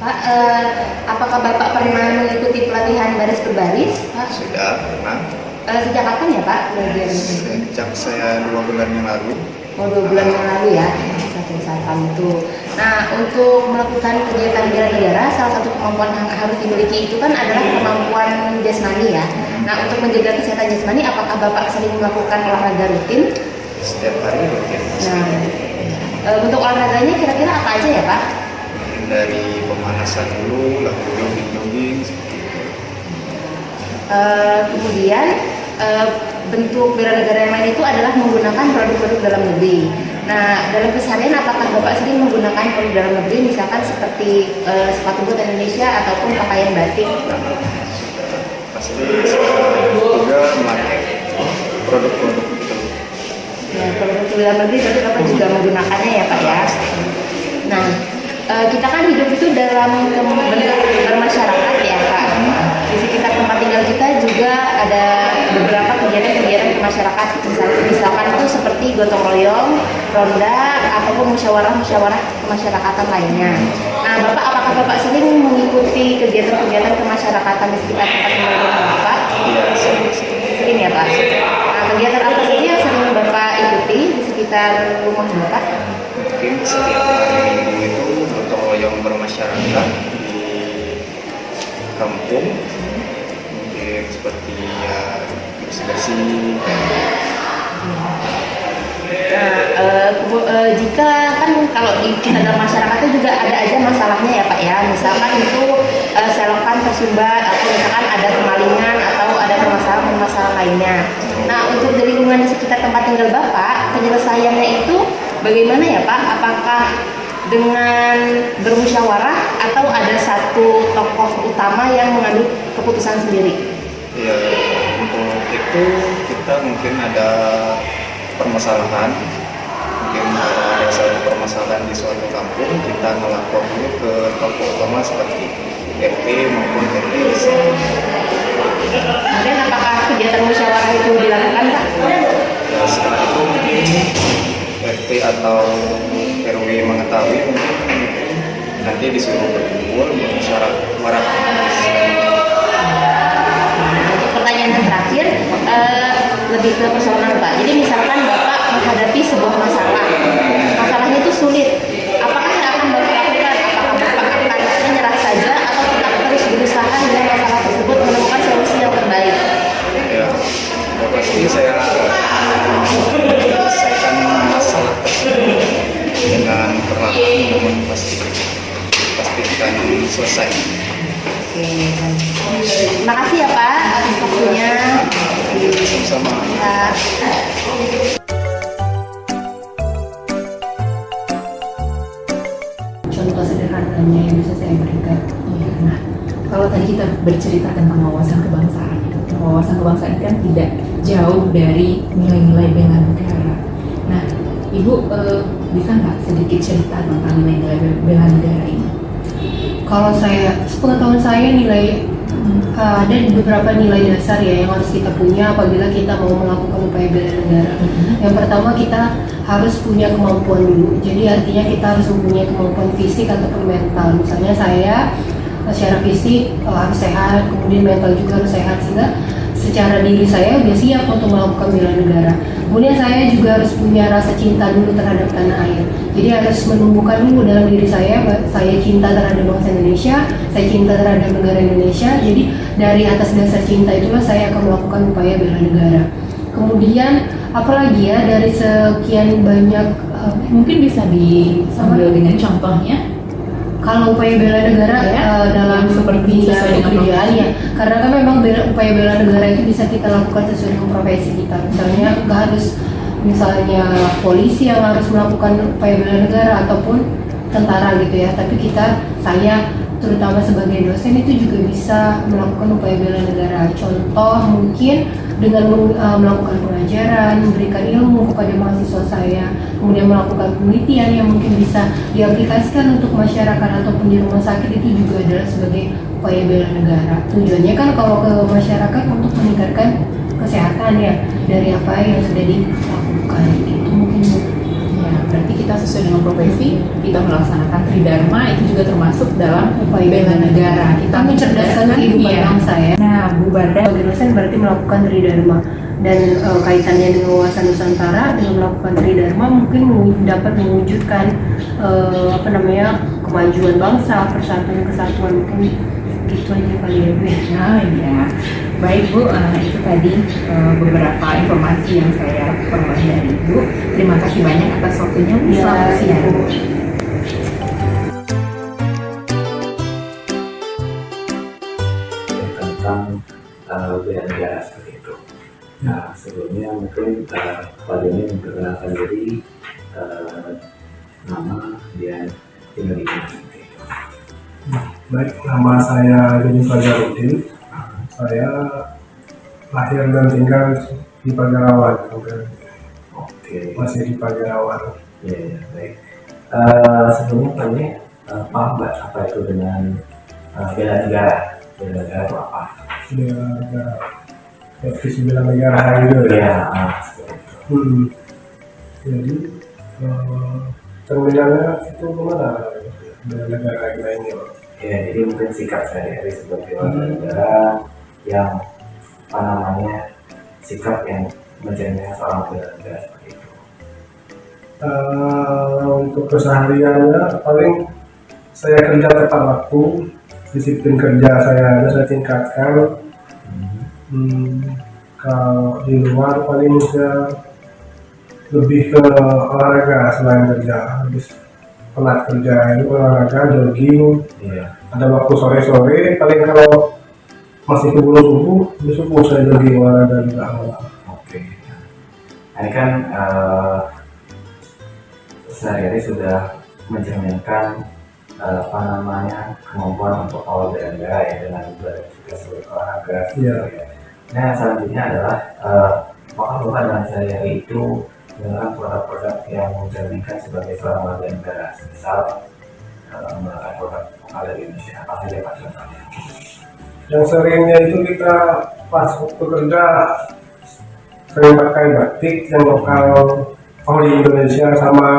Pak, apakah Bapak pernah mengikuti pelatihan baris berbaris? Pak? Sudah pernah. Sejak kapan ya Pak belajar? Sejak saya 2 bulan yang lalu. Oh, 2 bulan yang lalu ya, satu saat itu. Nah, untuk melakukan kegiatan bela negara, salah satu kemampuan yang harus dimiliki itu kan adalah kemampuan jasmani ya. Nah, untuk menjaga kesehatan jasmani, apakah Bapak sering melakukan olahraga rutin? Setiap hari rutin. Nah, untuk olahraganya kira-kira apa aja ya Pak? Mungkin dari pemanasan dulu, lalu jogging-jogging seperti itu. Kemudian bentuk bela negara yang lain itu adalah menggunakan produk-produk dalam negeri. Nah, dalam keseharian apakah Bapak sering menggunakan produk dalam negeri, misalkan seperti sepatu bot Indonesia ataupun pakaian batik? Pasti juga memakai produk-produk itu. Ya, produk dalam negeri berarti Bapak juga menggunakannya ya Pak ya. Nah, kita kan hidup itu dalam bentuk bermasyarakat ya Pak. Di sekitar tempat tinggal kita juga ada beberapa kegiatan-kegiatan masyarakat, misalkan itu seperti gotong royong, ronda, ataupun musyawarah-musyawarah kemasyarakatan lainnya. Nah, Bapak, apakah Bapak sering mengikuti kegiatan-kegiatan kemasyarakatan di sekitar tempat tinggal Bapak? Iya, Sering ya Pak. Nah, kegiatan apa saja yang sering Bapak ikuti di sekitar rumah Bapak? mungkin setiap hari Minggu itu gotong royong bermasyarakat di kampung. Mungkin seperti ya bersih-bersih. Jika kan kalau di kita dalam masyarakat itu juga ada aja masalahnya ya Pak ya, misalkan itu selokan tersumbat atau misalkan ada kemalingan atau ada permasalahan lainnya. Nah, untuk dari lingkungan di sekitar tempat tinggal Bapak, penyelesaiannya itu bagaimana ya Pak? Apakah dengan bermusyawarah atau ada satu tokoh utama yang mengambil keputusan sendiri? Ya, untuk itu kita mungkin ada permasalahan. Mungkin kalau ada satu permasalahan di suatu kampung, kita melapor dulu ke tokoh utama seperti RT maupun RT. Kemudian apakah kegiatan musyawarah itu dilakukan Pak? Ya, setelah itu mungkin RT atau RW mengetahui, mungkin nanti disuruh berkumpul bermusyawarah. Pertanyaan yang terakhir, lebih ke personal Pak. Jadi misalkan Bapak menghadapi sebuah masalahnya itu sulit, apakah yang akan Bapak lakukan? Apakah Bapak akan menyerah saja atau tetap terus berusaha dengan masalah tersebut menemukan solusi yang terbaik? Ya, pasti saya menyelesaikan masalah tersebut dengan perlahan, namun pastikan selesai. Oke, terima kasih ya Pak atas waktunya. Sama. Contoh sederhananya yang bisa saya berikan. Nah, kalau tadi kita bercerita tentang wawasan kebangsaan, wawasan kebangsaan kan tidak jauh dari nilai-nilai bela negara. Nah, Ibu bisa nggak sedikit cerita tentang nilai-nilai bela negara ini? Kalau saya, sepengetahuan saya ada beberapa nilai dasar ya yang harus kita punya apabila kita mau melakukan upaya bela negara. Yang pertama, kita harus punya kemampuan dulu. Jadi artinya kita harus mempunyai kemampuan fisik ataupun mental. Misalnya saya secara fisik harus sehat, kemudian mental juga harus sehat, sehingga secara diri saya sudah siap untuk melakukan bela negara. Kemudian saya juga harus punya rasa cinta dulu terhadap tanah air. Jadi harus menumbuhkan dulu dalam diri saya cinta terhadap bangsa Indonesia, saya cinta terhadap negara Indonesia. Jadi dari atas dasar cinta itulah saya akan melakukan upaya bela negara. Kemudian apalagi ya, dari sekian banyak Mungkin bisa disambil dengan contohnya. kalau upaya bela negara dalam seperti sesuai dengan pekerjaan ya, karena kan memang upaya bela negara itu bisa kita lakukan sesuai dengan profesi kita. Misalnya nggak harus misalnya polisi yang harus melakukan upaya bela negara ataupun tentara gitu ya, tapi saya terutama sebagai dosen itu juga bisa melakukan upaya bela negara. Contoh mungkin dengan melakukan pengajaran, memberikan ilmu kepada mahasiswa saya, kemudian melakukan penelitian yang mungkin bisa diaplikasikan untuk masyarakat ataupun di rumah sakit, itu juga adalah sebagai upaya bela negara. Tujuannya kan kalau ke masyarakat untuk meningkatkan kesehatan ya dari apa yang sudah dilakukan. Itu mungkin Ya, berarti kita sesuai dengan profesi, kita melaksanakan tridharma itu juga termasuk dalam bela negara. Kita mencerdaskan kehidupan iya. bangsa ya. Nah, Bu Barda, Sebagai dosen berarti melakukan tridharma dan kaitannya dengan wawasan Nusantara dengan melakukan tridharma mungkin dapat mewujudkan kemajuan bangsa, persatuan kesatuan, mungkin gitu aja kali ya Bu. nah ya, baik Bu, itu tadi beberapa informasi yang saya peroleh dari Ibu. Terima kasih banyak atas waktunya. Bu. Ya, Selamat siang. Ibu. Tentang bela negara seperti itu. Nah, sebelumnya mungkin Pak Joni memperkenalkan diri, nama, dia tinggal di mana seperti itu. Baik, nama saya Joni Fajarudin. Saya lahir dan tinggal di Pagarawan, Oke, masih di Pagarawan. ya, ya, baik. Sebelumnya Pak Joni paham nggak apa itu dengan bela negara? Bela negara itu apa? Bela negara, visi bela negara gitu ya. Ya, seperti itu. Jadi terminalnya itu kemana? Bela negara kita ini, Pak. Ya, jadi mungkin sikap sehari-hari sebagai warga negara yang sikap yang mencerminkan seorang bela negara seperti itu. Untuk kesehariannya paling saya kerja tepat waktu, disiplin kerja saya tingkatkan. Kalau di luar paling saya lebih ke olahraga selain kerja. Habis penat kerja itu olahraga, jogging. Iya. Ada waktu sore-sore, paling kalau masih keburu subuh, di subuh saya jogging olahraga juga. Oke. Nah, ini kan sehari-hari sudah mencerminkan kemampuan untuk awal bela negara ya dengan kita sebagai olahraga. Iya. Nah, selanjutnya adalah apakah Bapak dalam sehari-hari itu menggunakan produk-produk yang mencerminkan sebagai seorang warga negara, misal menggunakan produk lokal dari Indonesia, apa saja Pak contohnya? Yang seringnya itu kita pas waktu kerja sering pakai batik yang lokal di Indonesia, sama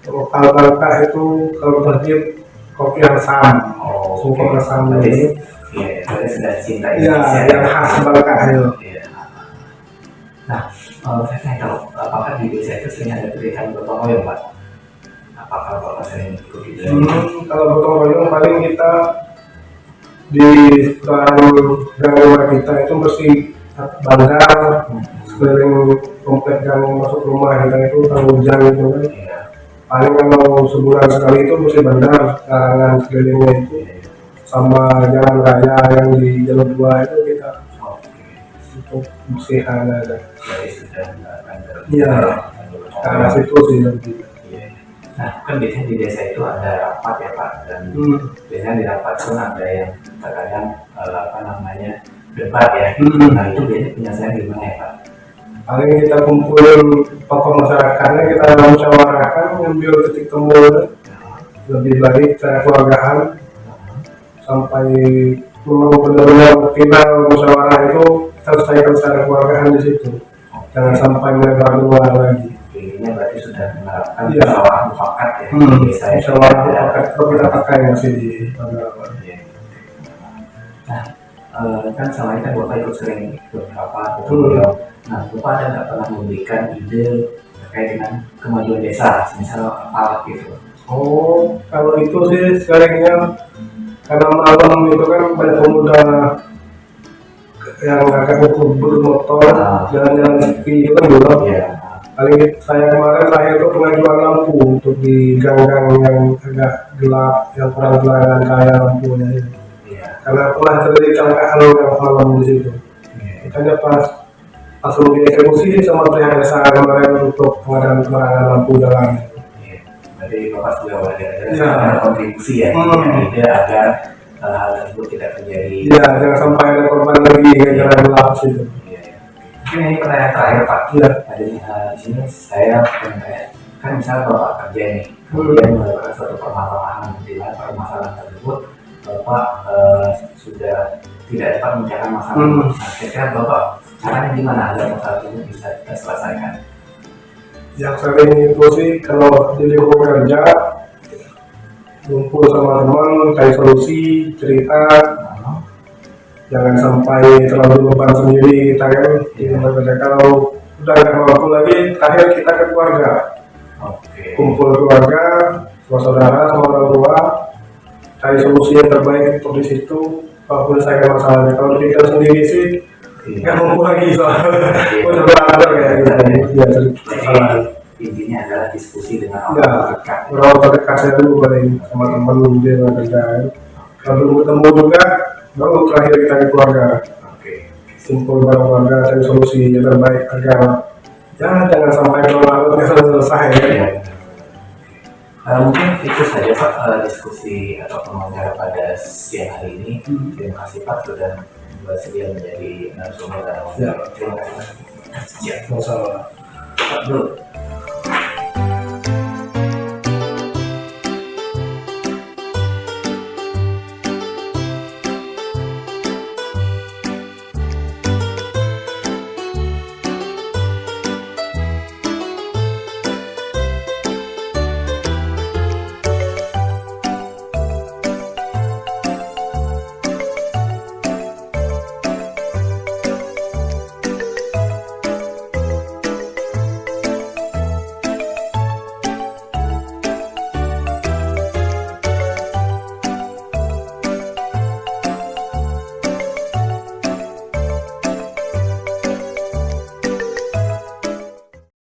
lokal Bangka itu kalau tertib kopi Asam, suku Asam itu. Iya, berarti sudah cinta Iya, Indonesia. yang khas Bangka itu. Iya. Nah, saya ingin tahu, apakah di desa itu sering ada kegiatan gotong royong, Pak? Apakah Bapak sering ikut di dalam? Kalau gotong royong paling kita di sekitaran gang rumah kita itu mesti banggar sekeliling komplek gang masuk rumah kita itu kan hujan gitu kan. Iya. Paling kalau sebulan sekali itu mesti bandar karangan sekelilingnya itu, sama jalan raya yang di jalur 2 itu kita untuk bersihan ada. Jadi sudah menggunakan Iya, karena situ sih lebih. Iya. Nah, kan biasanya di desa itu ada rapat ya Pak, dan biasanya di rapat pun ada yang terkadang debat ya. Nah, itu biasanya penyelesaian gimana ya Pak? Paling kita kumpulin tokoh masyarakatnya, kita musyawarahkan, ngambil titik temu lebih baik secara keluargaan sampai memang benar-benar final musyawarah itu kita selesaikan secara keluargaan di situ, jangan sampai melebar luar lagi. Intinya berarti sudah menerapkan Iya. musyawarah mufakat ya di desa ya. Musyawarah mufakat itu kita pakai masih di Pagarawan. Iya. Nah, kan selama ini kan Bapak ikut sering ikut beliau. Nah, Bapak ada nggak pernah memberikan ide terkait dengan kemajuan desa, misal apa gitu? Oh, kalau itu sih seringnya karena malam itu kan banyak pemuda yang agak ngebut motor, jalan-jalan sepi itu kan belum. Iya. Paling saya kemarin terakhir itu pengajuan lampu untuk di gang-gang yang agak gelap, yang kurang penerangan kaya lampunya. Iya. Karena pernah terjadi kecelakaan lewat malam di situ. Makanya pas langsung dieksekusi sama pihak desa kemarin untuk pengadaan penerangan lampu jalan. Iya. Berarti Bapak sudah Iya. ada kontribusi ya, ide agar hal tersebut tidak terjadi. Iya, jangan sampai ada korban lagi gara-gara gelap situ. Iya. Mungkin ini pertanyaan terakhir Pak. Iya. Tadi di sini saya bertanya, kan misalnya Bapak kerja nih, kemudian mendapatkan suatu permasalahan, di mana permasalahan tersebut Bapak sudah tidak dapat mencari masalah. Nah, kira-kira Bapak caranya gimana agar masalah itu bisa kita selesaikan? yang sering itu sih kalau di lingkungan kerja ngumpul sama teman, cari solusi, cerita, jangan sampai terlalu beban sendiri kita kan di tempat kerja. Kalau udah nggak mampu lagi, terakhir kita ke keluarga, kumpul keluarga, sama saudara, sama orang tua, cari solusi yang terbaik untuk di situ, menyelesaikan masalahnya. Kalau kita sendiri sih nggak mampu lagi soalnya udah berantem kayak gitu ya masalah. Intinya adalah diskusi dengan Ya, orang terdekat. orang terdekat saya dulu paling sama teman dia nggak kerja. Kalau belum ketemu juga, baru terakhir kita ke keluarga. Oke. Kumpul bareng keluarga, cari solusi yang terbaik agar jangan sampai berlarut nggak selesai. Ya. Mungkin itu saja Pak diskusi atau pembicaraan pada siang hari ini. Terima kasih Pak sudah bersedia menjadi narasumber dalam Ya. Terima kasih. Ya. Masalah. Pak Bro,